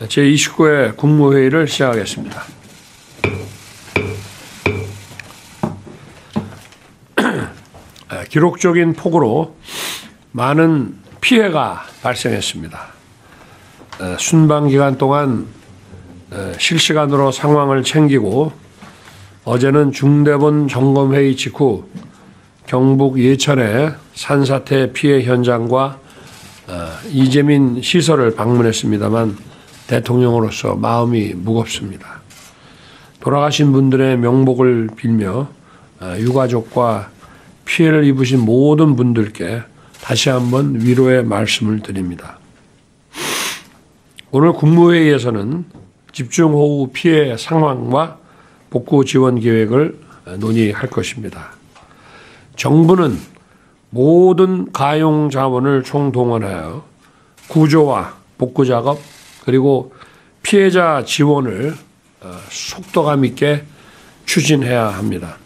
제29회 국무회의를 시작하겠습니다. 기록적인 폭우로 많은 피해가 발생했습니다. 순방 기간 동안 실시간으로 상황을 챙기고 어제는 중대본 점검회의 직후 경북 예천의 산사태 피해 현장과 이재민 시설을 방문했습니다만 대통령으로서 마음이 무겁습니다. 돌아가신 분들의 명복을 빌며 유가족과 피해를 입으신 모든 분들께 다시 한번 위로의 말씀을 드립니다. 오늘 국무회의에서는 집중호우 피해 상황과 복구 지원 계획을 논의할 것입니다. 정부는 모든 가용 자원을 총동원하여 구조와 복구 작업 그리고 피해자 지원을 속도감 있게 추진해야 합니다.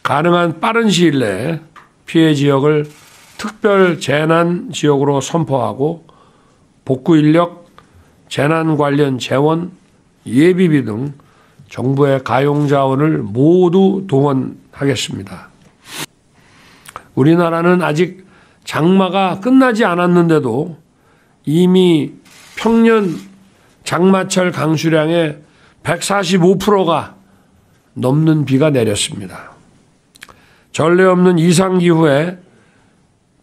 가능한 빠른 시일 내에 피해 지역을 특별 재난 지역으로 선포하고 복구 인력, 재난 관련 재원, 예비비 등 정부의 가용 자원을 모두 동원하겠습니다. 우리나라는 아직 장마가 끝나지 않았는데도 이미 평년 장마철 강수량의 145%가 넘는 비가 내렸습니다. 전례 없는 이상기후에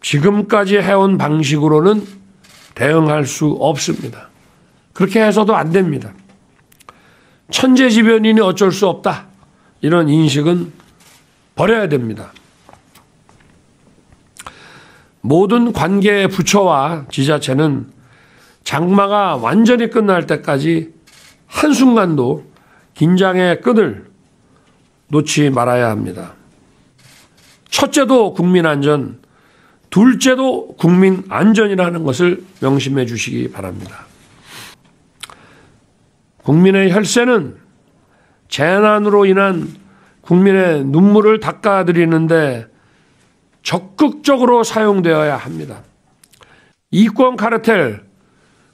지금까지 해온 방식으로는 대응할 수 없습니다. 그렇게 해서도 안 됩니다. 천재지변이니 어쩔 수 없다. 이런 인식은 버려야 됩니다. 모든 관계 부처와 지자체는 장마가 완전히 끝날 때까지 한순간도 긴장의 끈을 놓지 말아야 합니다. 첫째도 국민 안전, 둘째도 국민 안전이라는 것을 명심해 주시기 바랍니다. 국민의 혈세는 재난으로 인한 국민의 눈물을 닦아드리는데 적극적으로 사용되어야 합니다. 이권 카르텔,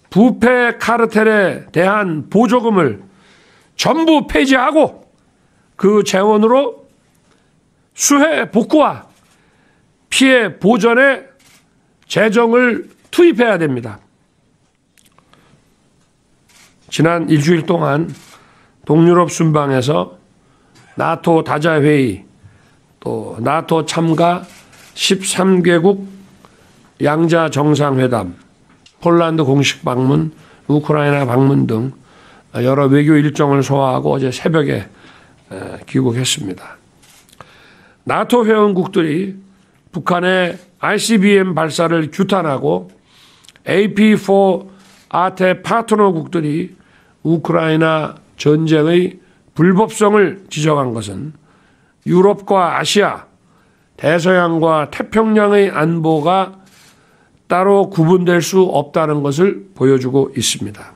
부패 카르텔에 대한 보조금을 전부 폐지하고 그 재원으로 수해 복구와 피해 보전에 재정을 투입해야 됩니다. 지난 일주일 동안 동유럽 순방에서 나토 다자회의 또 나토 참가 13개국 양자 정상회담, 폴란드 공식 방문, 우크라이나 방문 등 여러 외교 일정을 소화하고 어제 새벽에 귀국했습니다. 나토 회원국들이 북한의 ICBM 발사를 규탄하고 AP4 아태 파트너국들이 우크라이나 전쟁의 불법성을 지적한 것은 유럽과 아시아, 대서양과 태평양의 안보가 따로 구분될 수 없다는 것을 보여주고 있습니다.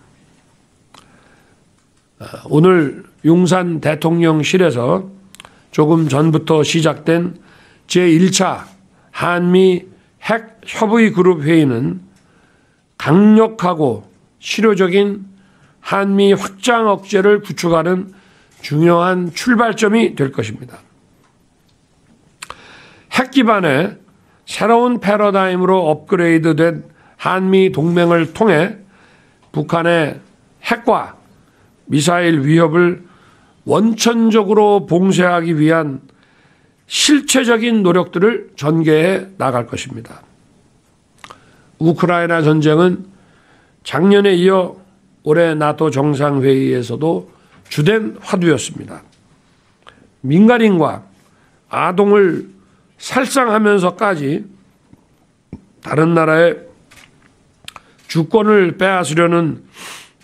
오늘 용산 대통령실에서 조금 전부터 시작된 제1차 한미 핵 협의 그룹 회의는 강력하고 실효적인 한미 확장 억제를 구축하는 중요한 출발점이 될 것입니다. 핵 기반의 새로운 패러다임으로 업그레이드된 한미 동맹을 통해 북한의 핵과 미사일 위협을 원천적으로 봉쇄하기 위한 실체적인 노력들을 전개해 나갈 것입니다. 우크라이나 전쟁은 작년에 이어 올해 나토 정상회의에서도 주된 화두였습니다. 민간인과 아동을 살상하면서까지 다른 나라의 주권을 빼앗으려는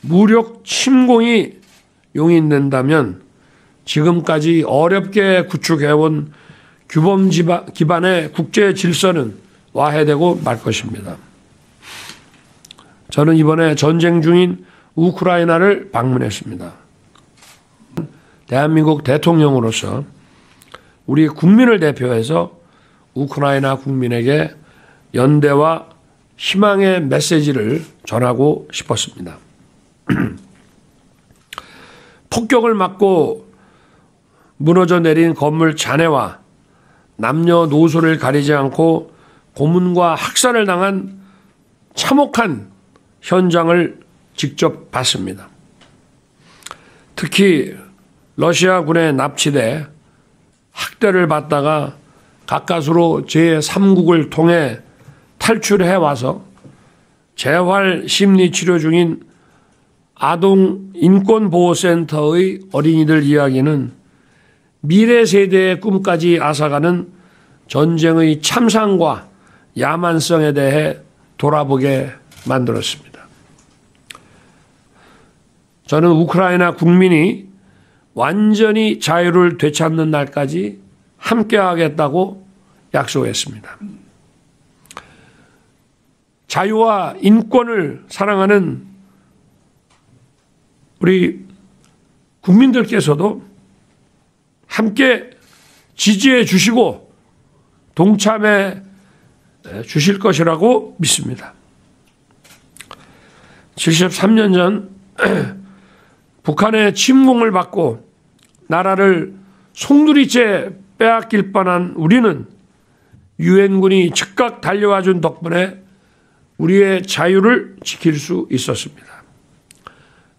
무력 침공이 용인된다면 지금까지 어렵게 구축해온 규범 기반의 국제 질서는 와해되고 말 것입니다. 저는 이번에 전쟁 중인 우크라이나를 방문했습니다. 대한민국 대통령으로서 우리 국민을 대표해서 우크라이나 국민에게 연대와 희망의 메시지를 전하고 싶었습니다. 폭격을 맞고 무너져 내린 건물 잔해와 남녀노소를 가리지 않고 고문과 학살을 당한 참혹한 현장을 직접 봤습니다. 특히 러시아군에 납치돼 학대를 받다가 가까스로 제3국을 통해 탈출해 와서 재활 심리치료 중인 아동인권보호센터의 어린이들 이야기는 미래 세대의 꿈까지 앗아가는 전쟁의 참상과 야만성에 대해 돌아보게 만들었습니다. 저는 우크라이나 국민이 완전히 자유를 되찾는 날까지 함께하겠다고 약속했습니다. 자유와 인권을 사랑하는 우리 국민들께서도 함께 지지해 주시고 동참해 주실 것이라고 믿습니다. 73년 전 북한의 침공을 받고 나라를 송두리째 빼앗길 뻔한 우리는 유엔군이 즉각 달려와 준 덕분에 우리의 자유를 지킬 수 있었습니다.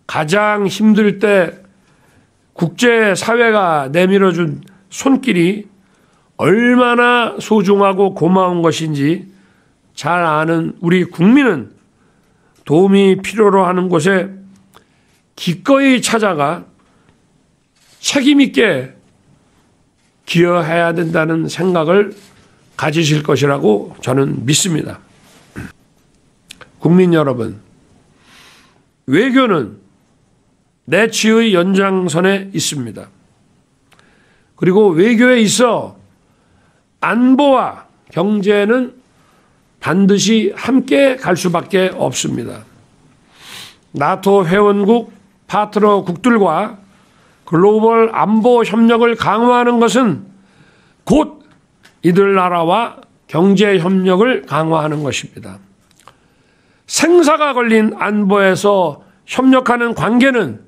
가장 힘들 때 국제사회가 내밀어준 손길이 얼마나 소중하고 고마운 것인지 잘 아는 우리 국민은 도움이 필요로 하는 곳에 기꺼이 찾아가 책임있게 기여해야 된다는 생각을 가지실 것이라고 저는 믿습니다. 국민 여러분, 외교는 내치의 연장선에 있습니다. 그리고 외교에 있어 안보와 경제는 반드시 함께 갈 수밖에 없습니다. 나토 회원국 파트너국들과 글로벌 안보 협력을 강화하는 것은 곧 이들 나라와 경제 협력을 강화하는 것입니다. 생사가 걸린 안보에서 협력하는 관계는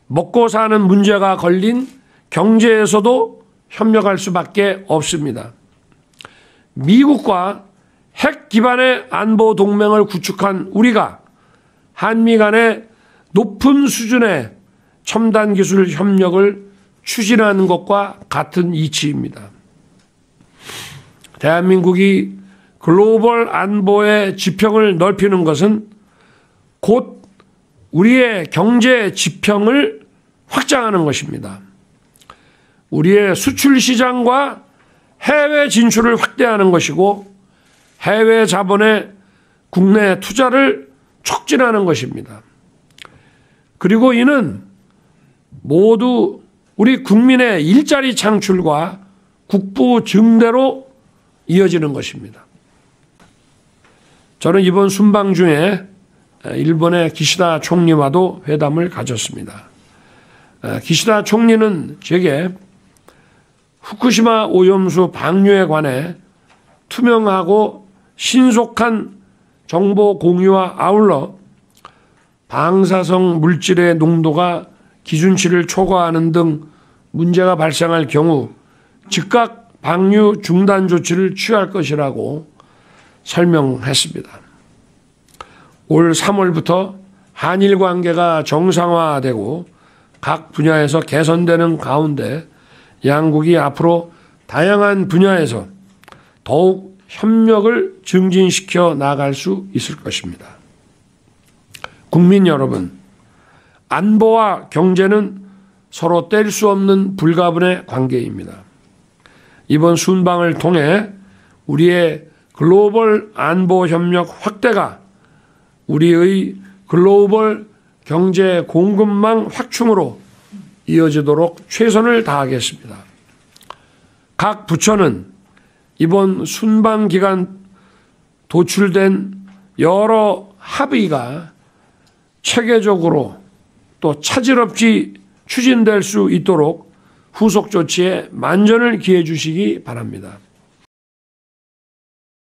먹고 사는 문제가 걸린 경제에서도 협력할 수밖에 없습니다. 미국과 핵 기반의 안보 동맹을 구축한 우리가 한미 간의 높은 수준의 첨단 기술 협력을 추진하는 것과 같은 이치입니다. 대한민국이 글로벌 안보의 지평을 넓히는 것은 곧 우리의 경제 지평을 확장하는 것입니다. 우리의 수출 시장과 해외 진출을 확대하는 것이고 해외 자본의 국내 투자를 촉진하는 것입니다. 그리고 이는 모두 우리 국민의 일자리 창출과 국부 증대로 이어지는 것입니다. 저는 이번 순방 중에 일본의 기시다 총리와도 회담을 가졌습니다. 기시다 총리는 제게 후쿠시마 오염수 방류에 관해 투명하고 신속한 정보 공유와 아울러 방사성 물질의 농도가 기준치를 초과하는 등 문제가 발생할 경우 즉각 방류 중단 조치를 취할 것이라고 설명했습니다. 올 3월부터 한일 관계가 정상화되고 각 분야에서 개선되는 가운데 양국이 앞으로 다양한 분야에서 더욱 협력을 증진시켜 나갈 수 있을 것입니다. 국민 여러분, 안보와 경제는 서로 뗄 수 없는 불가분의 관계입니다. 이번 순방을 통해 우리의 글로벌 안보 협력 확대가 우리의 글로벌 경제 공급망 확충으로 이어지도록 최선을 다하겠습니다. 각 부처는 이번 순방 기간 도출된 여러 합의가 체계적으로 또 차질 없이 추진될 수 있도록 후속 조치에 만전을 기해 주시기 바랍니다.